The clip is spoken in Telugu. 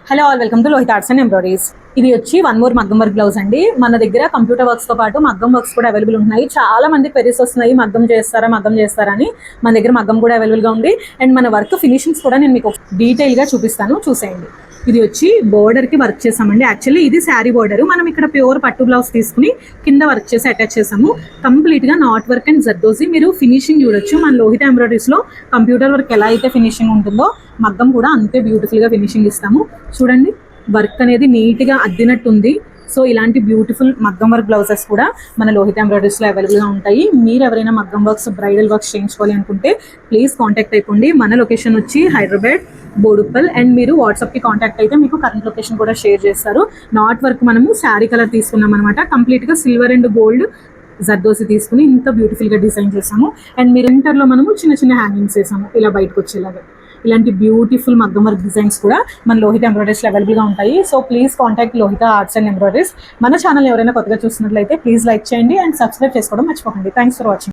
Hello all, welcome to Lohith arts and embroideries. ఇది వచ్చి వన్ మోర్ మగ్గం వర్క్ బ్లౌజ్ అండి. మన దగ్గర కంప్యూటర్ వర్క్స్ తో పాటు మగ్గం వర్క్స్ కూడా అవైలబుల్ ఉన్నాయి. చాలా మంది క్వెరీస్ వస్తున్నాయి, మగ్గం చేస్తారా అని. మన దగ్గర మగ్గం కూడా అవైలబుల్ గా ఉంది. అండ్ మన వర్క్ ఫినిషింగ్స్ కూడా నేను మీకు డీటెయిల్ గా చూపిస్తాను, చూసేయండి. ఇది వచ్చి బోర్డర్ కి వర్క్ చేసామండి. యాక్చువల్లీ ఇది శారీ బోర్డర్. మనం ఇక్కడ ప్యూర్ పట్టు బ్లౌజ్ తీసుకుని కింద వర్క్ చేసి అటాచ్ చేసాము. కంప్లీట్ గా నాట్ వర్క్ అండ్ జర్దోజీ. మీరు ఫినిషింగ్ చూడొచ్చు. మన లోహిత్ ఎంబ్రాయిడరీస్ లో కంప్యూటర్ వర్క్ ఎలా అయితే ఫినిషింగ్ ఉంటుందో మగ్గం కూడా అంతే బ్యూటిఫుల్ గా ఫినిషింగ్ ఇస్తాము. చూడండి, వర్క్ అనేది నీట్ గా అద్దినట్టుంది. సో ఇలాంటి బ్యూటిఫుల్ మగ్గం వర్క్ బ్లౌజెస్ కూడా మన లోహిత్ ఎంబ్రాయిడరీస్లో అవైలబుల్గా ఉంటాయి. మీరు ఎవరైనా మగ్గం వర్క్స్, బ్రైడల్ వర్క్స్ చేయించుకోవాలి అనుకుంటే ప్లీజ్ కాంటాక్ట్ అయిపోండి. మన లొకేషన్ వచ్చి హైదరాబాద్ బోడుప్పల్. అండ్ మీరు వాట్సాప్కి కాంటాక్ట్ అయితే మీకు కరెంట్ లొకేషన్ కూడా షేర్ చేస్తారు. నాట్ వర్క్ మనము శారీ కలర్ తీసుకున్నాం అనమాట. కంప్లీట్గా సిల్వర్ అండ్ గోల్డ్ జర్దోసి తీసుకుని ఇంత బ్యూటిఫుల్గా డిజైన్ చేసాము. అండ్ మీరు ఇంటర్లో మనము చిన్న చిన్న హ్యాంగింగ్స్ వేసాము ఇలా బయటకు వచ్చేలాగా. ఇలాంటి బ్యూటిఫుల్ మగ్గం వర్క్ డిజైన్స్ కూడా మన లోహిత్ ఎంబ్రాయిడరీస్లో అవైలబుల్గా ఉంటాయి. So please contact Lohith arts and embroideries. మన ఛానల్ ఎవరైనా కొత్తగా చూస్తున్నట్లయితే ప్లీజ్ లైక్ చేయండి అండ్ సబ్స్క్రైబ్ చేసుకోవడం మర్చిపోకండి. Thanks for watching.